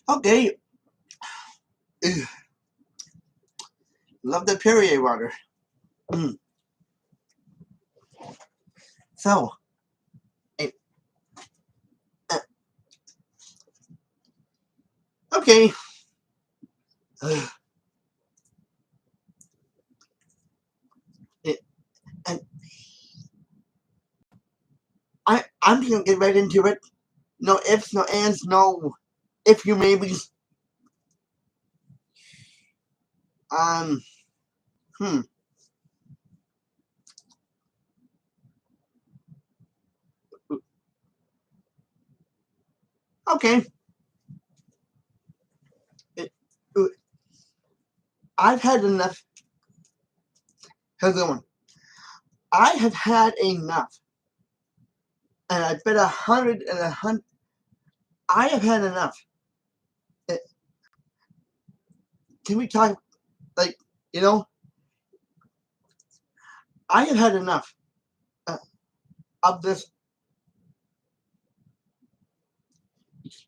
Okay. Love the Perrier water. So, okay. And I'm just gonna get right into it. No ifs, no ands, no if you maybes. Hmm. Okay. I've had enough. How's it going? I have had enough. And I bet 100 and 100. I have had enough. Can we talk, like, you know, I have had enough of this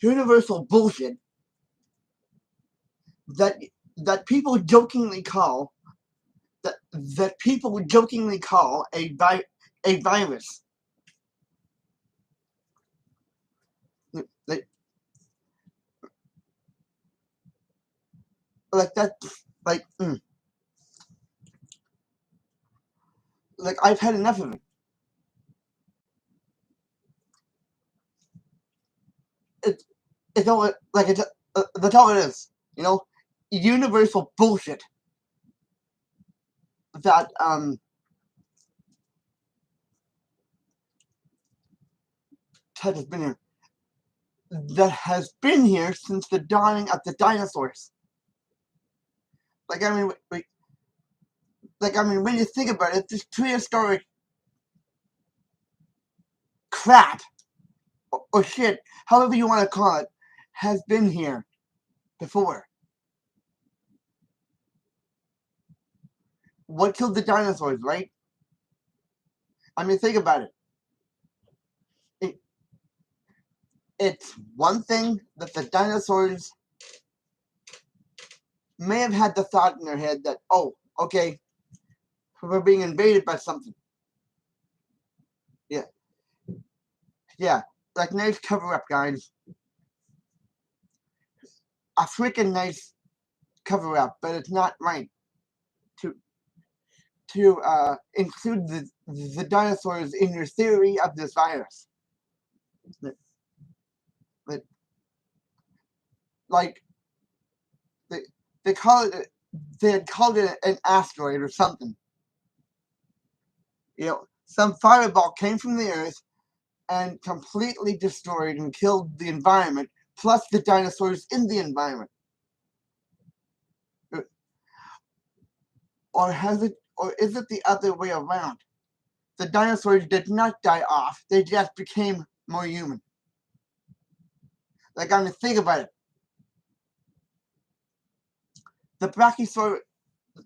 universal bullshit that that people jokingly call that people jokingly call a virus. Like that, like like I've had enough of it. It's all like it's that's all it is, you know, universal bullshit that has been here, that has been here since the dawning of the dinosaurs. Like I mean, when you think about it, this prehistoric crap or shit, however you want to call it, has been here before. What killed the dinosaurs, right? I mean, think about it. It's one thing that the dinosaurs may have had the thought in their head that, oh, okay, we're being invaded by something. Yeah. Yeah. Like, nice cover up, guys. A freaking nice cover up, but it's not right to include the dinosaurs in your theory of this virus. But like they call it, they had called it an asteroid or something. You know, some fireball came from the earth and completely destroyed and killed the environment, plus the dinosaurs in the environment. Or has it, or is it the other way around? The dinosaurs did not die off; they just became more human. Like, I mean, think about it. The Brachiosaurus.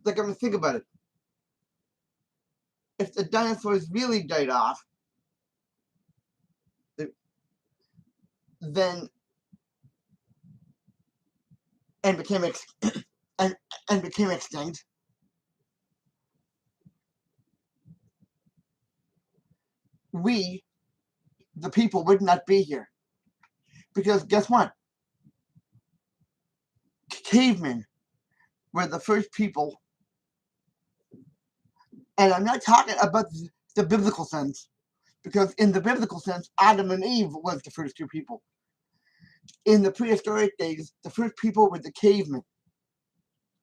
Like, I mean, think about it. If the dinosaurs really died off, then and became and became extinct, we, the people, would not be here. Because guess what? Cavemen were the first people, and I'm not talking about the biblical sense, because in the biblical sense, Adam and Eve was the first two people. In the prehistoric days, the first people were the cavemen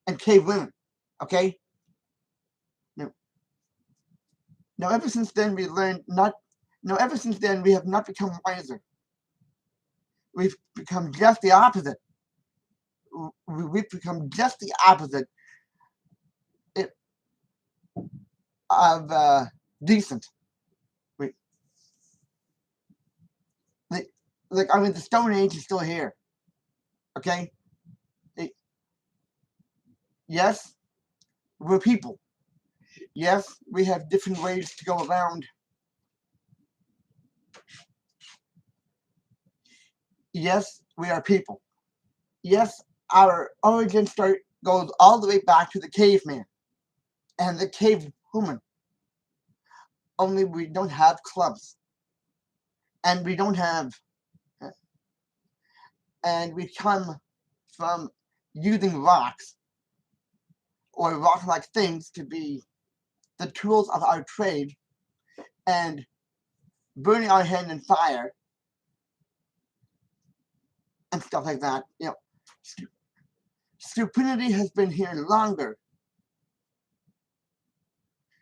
and cave women. Okay? Now ever since then we learned not now ever since then we have not become wiser. We've become just the opposite. We've become just the opposite of decent. We, like, I mean, the Stone Age is still here. Okay? Yes, we're people. Yes, we have different ways to go around. Yes, we are people. Yes, our origin story goes all the way back to the caveman and the cave woman. Only we don't have clubs, and we don't have, and we come from using rocks or rock-like things to be the tools of our trade, and burning our hand in fire and stuff like that. Stupidity has been here longer.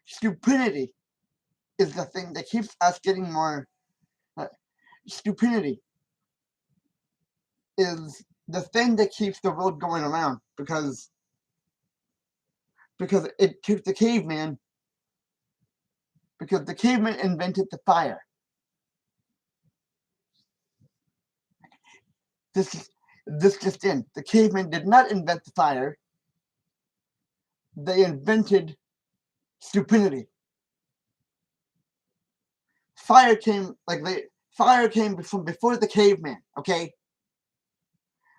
Stupidity is the thing that keeps us getting more. Uh, Stupidity is the thing that keeps the world going around because it took the caveman, because the caveman invented the fire. This just in. The caveman did not invent the fire. They invented stupidity. Fire came from before the caveman, okay?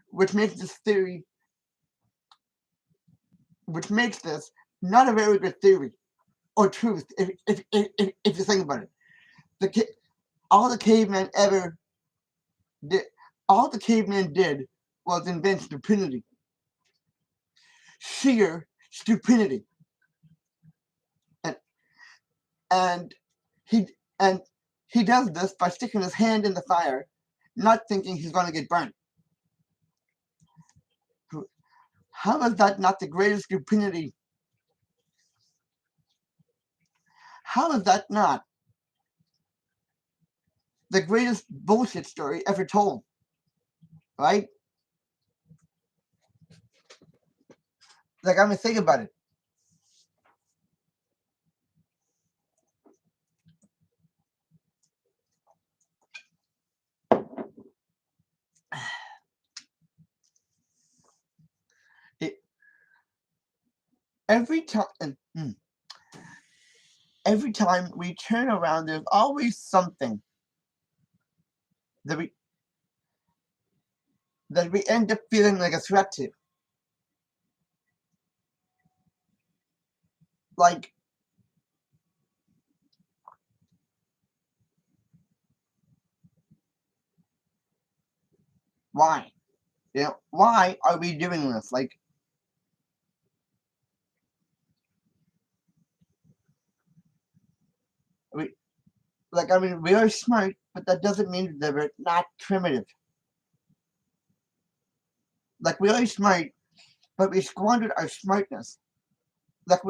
Which makes this theory, which makes this not a very good theory or truth if you think about it. All the caveman ever did, all the caveman did was invent stupidity, sheer stupidity, and and he and he does this by sticking his hand in the fire, not thinking he's going to get burnt. How is that not the greatest stupidity? How is that not the greatest bullshit story ever told? Right? Like, I mean, think about it. it every time, every time we turn around, there's always something that we end up feeling like a threat to. Like, why? Why are we doing this? Like, we, I mean, we are smart, but that doesn't mean that we're not primitive. Like, we are smart, but we squandered our smartness. Like,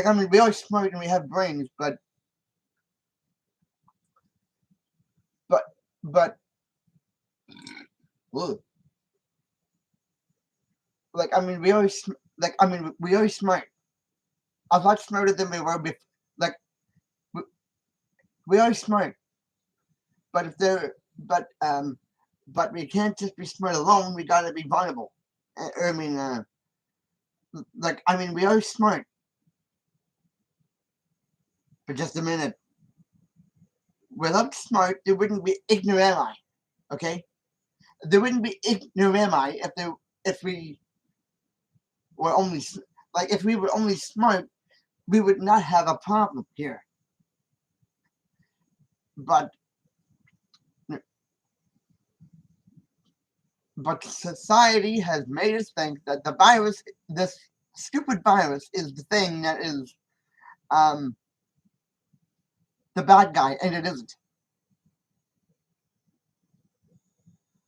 I mean, we are smart and we have brains, but, but, ugh. Like, I mean, we are smart. A lot smarter than we were before. Like, we, we are smart, but but we can't just be smart alone. We gotta be vulnerable. I mean, we are smart. For just a minute, without smart, there wouldn't be ignorami. Okay, there wouldn't be ignorami if we were only if we were only smart, we would not have a problem here. But society has made us think that the virus, this stupid virus, is the thing that is the bad guy, and it isn't.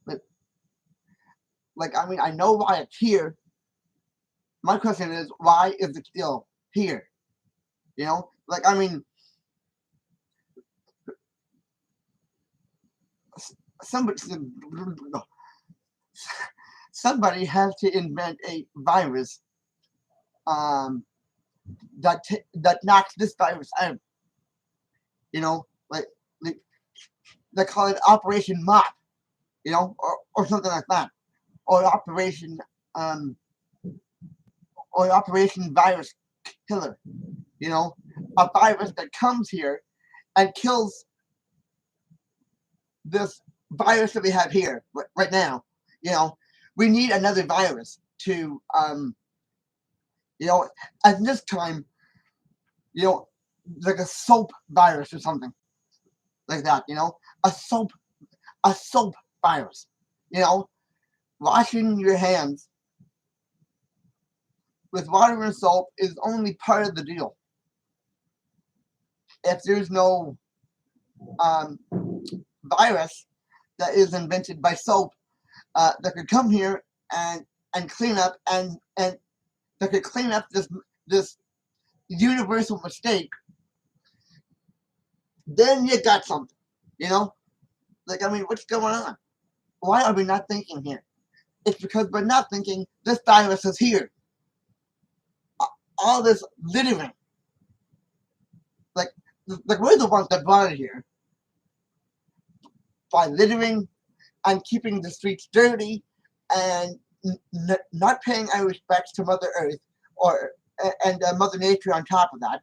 But, I mean, I know why it's here. My question is, why is it still here? I mean, somebody somebody has to invent a virus that knocks this virus out. You know, like they call it Operation Mop. Or something like that, or Operation or Operation Virus Killer. You know, a virus that comes here and kills this virus that we have here right now. You know, we need another virus to, you know, at this time, you know, like a soap virus or something like that. You know, a soap virus. You know, washing your hands with water and soap is only part of the deal. If there's no um, virus that is invented by soap that could come here and clean up and that could clean up this universal mistake, then you got something. You know, like I mean, what's going on? Why are we not thinking here? It's because we're not thinking this virus is here. All this littering, like we're the ones that brought it here by littering and keeping the streets dirty and not paying our respects to Mother Earth or and Mother Nature on top of that,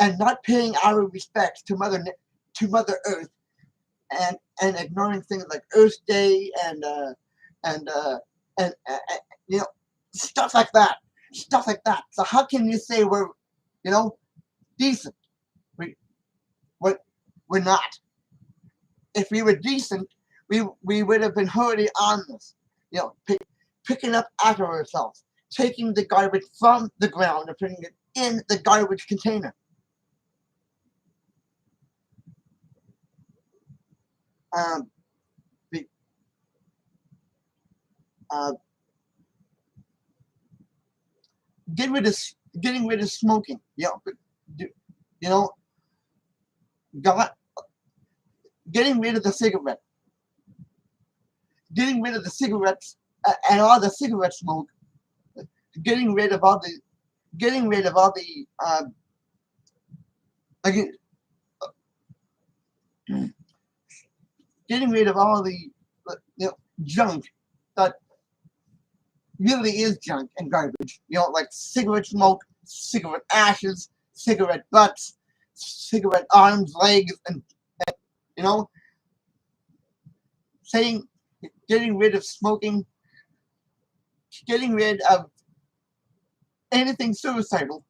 and not paying our respects to Mother Earth and ignoring things like Earth Day and and, uh, and you know, stuff like that. Stuff like that. So how can you say we're, you know, decent? We're, we're not. If we were decent, we would have been already on this. You know, picking up after ourselves, taking the garbage from the ground and putting it in the garbage container. Um, the, uh, getting rid of smoking. You know, got getting rid of the cigarette, getting rid of the cigarettes and all the cigarette smoke, getting rid of all the, getting rid of all the, like, getting rid of all the, you know, junk that really is junk and garbage. You know, like cigarette smoke, cigarette ashes, cigarette butts, cigarette arms, legs, and you know, saying, getting rid of smoking, getting rid of anything suicidal,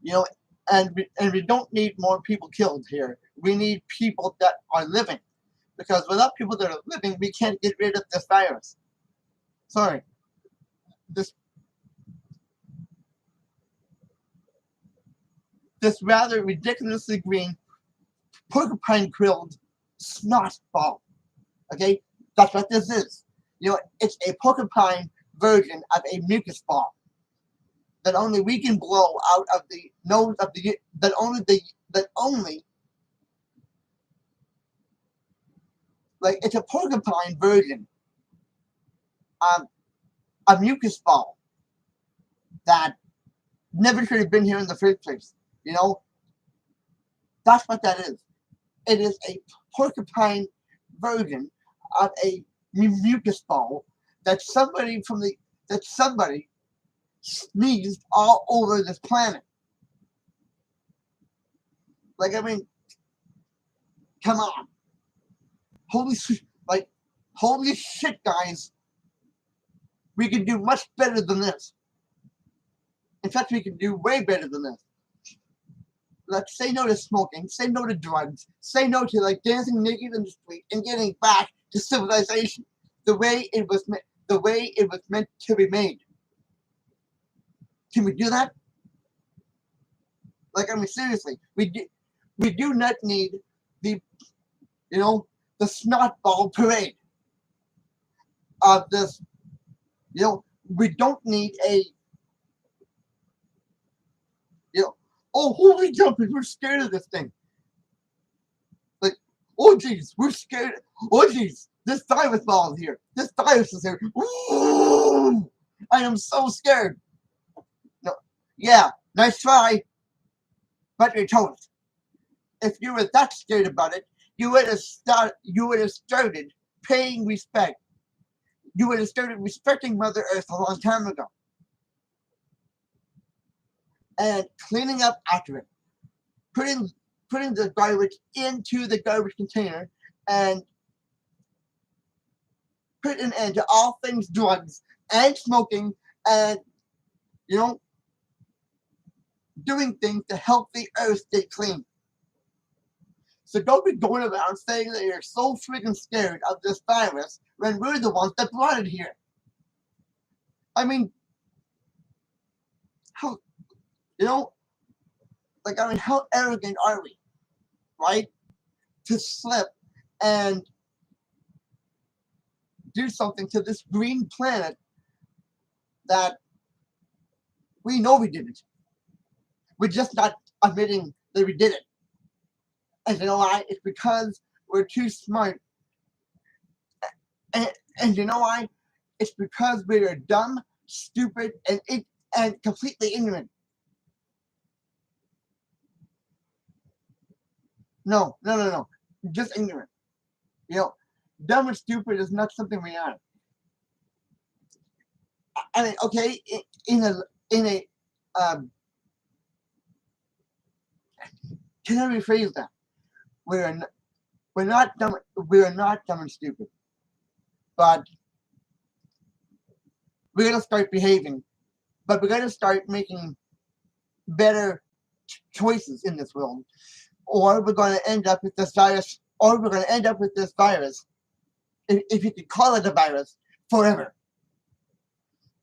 you know, and we don't need more people killed here. We need people that are living, because without people that are living, we can't get rid of this virus. Sorry, this rather ridiculously green porcupine quilled snot ball. Okay, that's what this is. You know, it's a porcupine version of a mucus ball that only we can blow out of the nose of the that only like it's a porcupine version of a mucus ball that never should have been here in the first place. You know, that's what that is. It is a porcupine version of a mucus ball that somebody sneezed all over this planet. Like I mean, come on, holy like holy shit, guys, we can do much better than this. In fact, we can do way better than this. Let's say no to smoking, say no to drugs, say no to like dancing naked in the street and getting back to civilization the way it was meant to be made. Can we do that? Like I mean, seriously, we do not need the, you know, the snotball parade of this. You know, we don't need a, you know, oh holy jumping, we're scared of this thing. Like, oh geez, we're scared. Oh geez, this virus ball is here. This virus is here. Ooh, I am so scared. No, yeah, nice try, but you're toast. If you were that scared about it, you would have started paying respect. You would have started respecting Mother Earth a long time ago. and cleaning up after it, putting the garbage into the garbage container, and put an end to all things drugs and smoking, and you know, doing things to help the earth stay clean. So don't be going around saying that you're so freaking scared of this virus when we're the ones that brought it here. I mean, how, you know, like, I mean, how arrogant are we, right? To slip and do something to this green planet that we know we didn't. We're just not admitting that we did it. And you know why? It's because we're too smart. And you know why? It's because we're dumb, stupid, and completely ignorant. No. Just ignorant. You know, dumb and stupid is not something we are. I mean, okay, in a can I rephrase that? We're not dumb. We're not dumb and stupid, but we're gonna start behaving. But we're gonna start making better choices in this world, or we're gonna end up with this virus. Or we're gonna end up with this virus, if you could call it a virus, forever.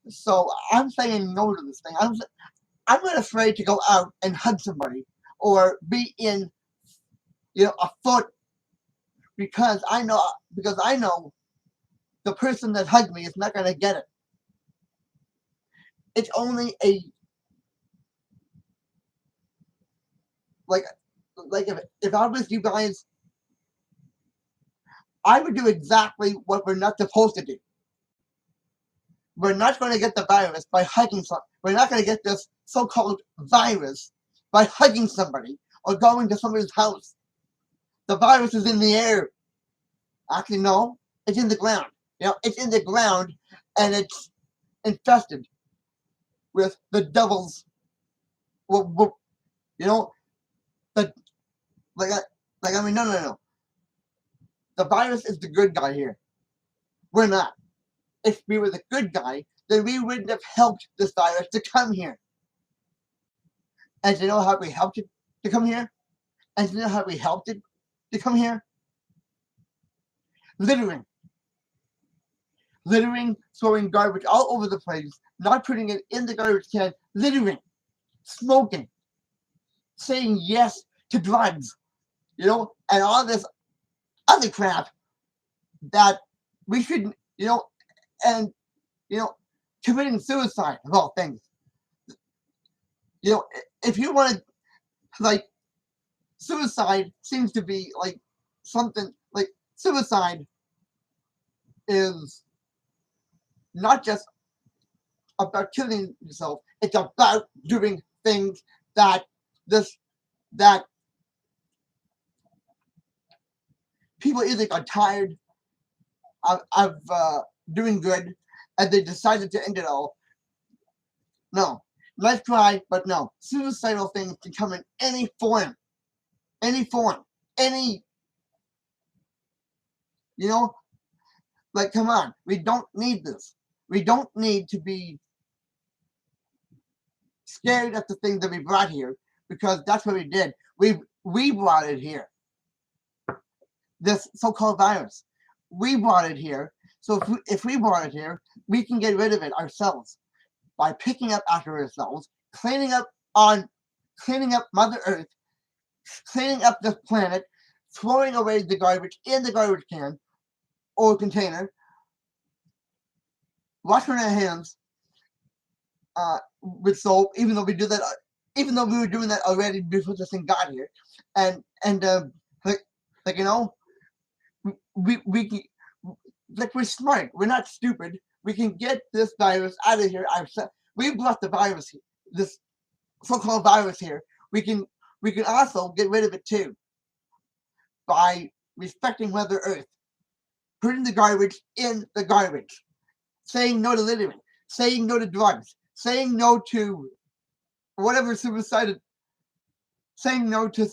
So I'm saying no to this thing. I'm not afraid to go out and hug somebody or be in, a foot, because I know the person that hugged me is not gonna get it. It's only a like if I was you guys, I would do exactly what we're not supposed to do. We're not going to get the virus by hugging someone. We're not going to get this so-called virus by hugging somebody or going to somebody's house. The virus is in the air. Actually, no, it's in the ground. It's in the ground, and it's infested with the devils. The no. The virus is the good guy here. We're not. If we were the good guy, then we wouldn't have helped this virus to come here. And you know how we helped it to come here? And you know how we helped it to come here? Littering, throwing garbage all over the place, not putting it in the garbage can, littering, smoking, saying yes to drugs, and all this other crap that we shouldn't, and committing suicide of all things. If you want to, like, suicide seems to be like something like suicide is not just about killing yourself, it's about doing things that people either got tired of doing good and they decided to end it all. No. Let's try, but no. Suicidal things can come in any form. Any, like, come on. We don't need this. We don't need to be scared at the things that we brought here, because that's what we did. We brought it here. This so-called virus. We brought it here. So if we brought it here, we can get rid of it ourselves by picking up after ourselves, cleaning up Mother Earth, cleaning up the planet, throwing away the garbage in the garbage can or container, washing our hands with soap, even though we were doing that already before this thing got here, and we're smart. We're not stupid. We can get this virus out of here ourselves. We brought the virus, this so-called virus here. We can also get rid of it too by respecting Mother Earth, putting the garbage in the garbage, saying no to littering, saying no to drugs, saying no to whatever suicide, saying no to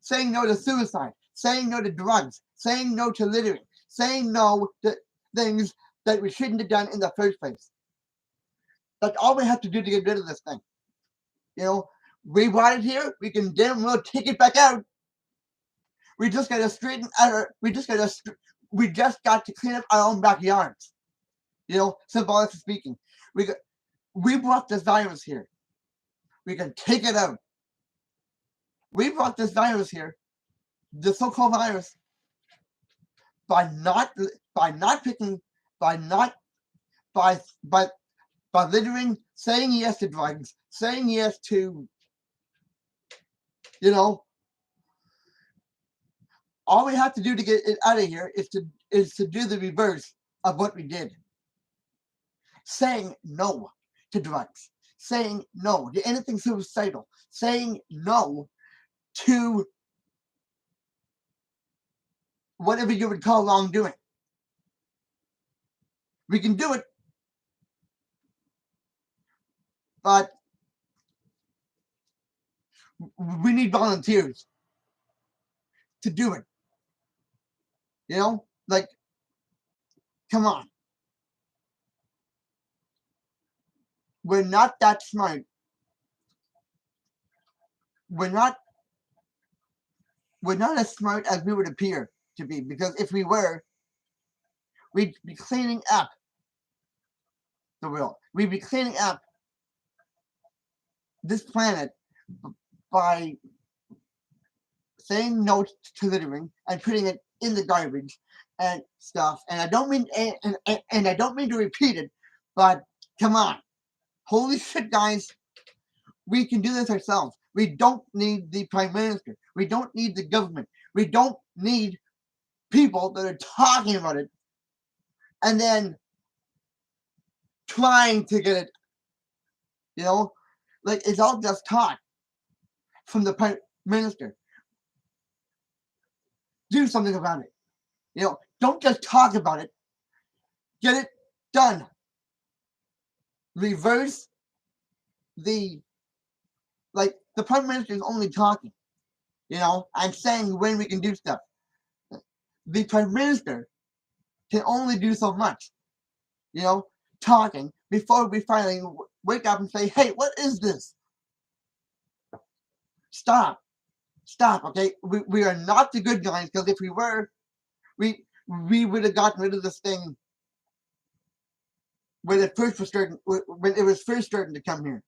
suicide, saying no to drugs, saying no to littering, saying no to things that we shouldn't have done in the first place. That's all we have to do to get rid of this thing. You know, we brought it here. We can damn well take it back out. We just got to straighten out. We just got to clean up our own backyards. You know, symbolically speaking, we brought this virus here. We can take it out. We brought this virus here, the so-called virus, by littering, saying yes to drugs, saying yes to, you know, all we have to do to get it out of here is to do the reverse of what we did. Saying no to drugs, saying no to anything suicidal, saying no to whatever you would call wrongdoing. We can do it, but we need volunteers to do it. You know, like, come on. We're not that smart. We're not as smart as we would appear to be, because if we were, we'd be cleaning up the world. We'd be cleaning up this planet by saying no to littering and putting it in the garbage and stuff. And I don't mean and I don't mean to repeat it, but come on. Holy shit, guys. We can do this ourselves. We don't need the Prime Minister. We don't need the government. We don't need people that are talking about it and then trying to get it, you know, like, it's all just talk from the Prime Minister. Do something about it. You know, don't just talk about it. Get it done. Reverse the Prime Minister is only talking, you know, and saying when we can do stuff. The Prime Minister can only do so much, you know, talking before we finally wake up and say, hey, what is this? Stop, okay? We are not the good guys, because if we were, we would have gotten rid of this thing when it was first starting to come here.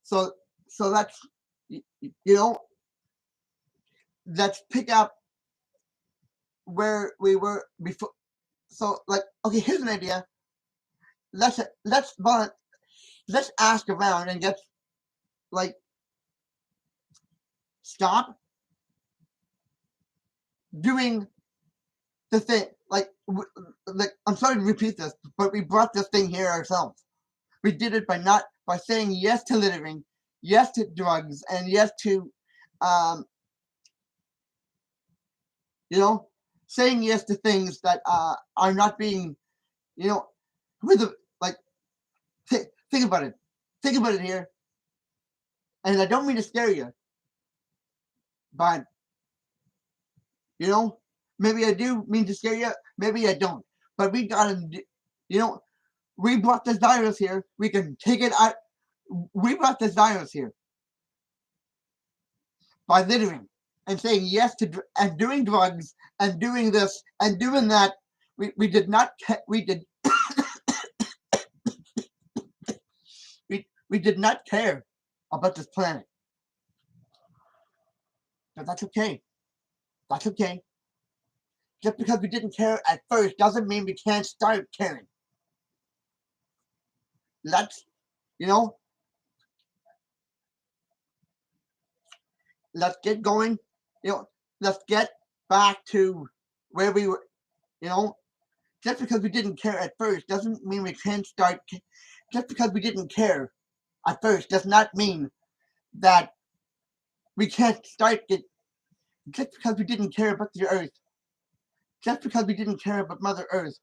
So that's, you know, let's pick up where we were before. So, like, okay, here's an idea. Let's ask around and get, like, stop doing the thing. Like, I'm sorry to repeat this, but we brought this thing here ourselves. We did it by saying yes to littering, yes to drugs, and yes to, you know, saying yes to things that are not being, you know, think about it. Think about it here. And I don't mean to scare you, but, you know, maybe I do mean to scare you, maybe I don't. But we gotta, you know, we brought this virus here. We can take it out. We brought this virus here by littering and saying yes to and doing drugs and doing this and doing that. We did not. We did. we did not care about this planet. But that's okay. That's okay. Just because we didn't care at first doesn't mean we can't start caring. Let's, you know, let's get going. You know, let's get back to where we were. You know, just because we didn't care at first doesn't mean we can't start. Just because we didn't care at first does not mean that we can't start it. Just because we didn't care about the earth, just because we didn't care about Mother Earth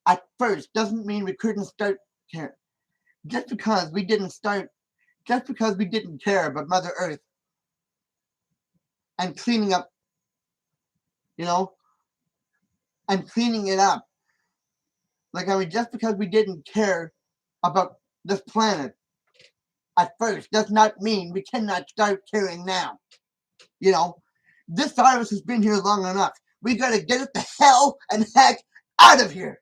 at first doesn't mean we couldn't start caring. just because we didn't start, just because we didn't care about Mother Earth and cleaning up, you know, and cleaning it up. Like, I mean, just because we didn't care about this planet at first does not mean we cannot start caring now. You know, this virus has been here long enough. We gotta get it the hell and heck out of here.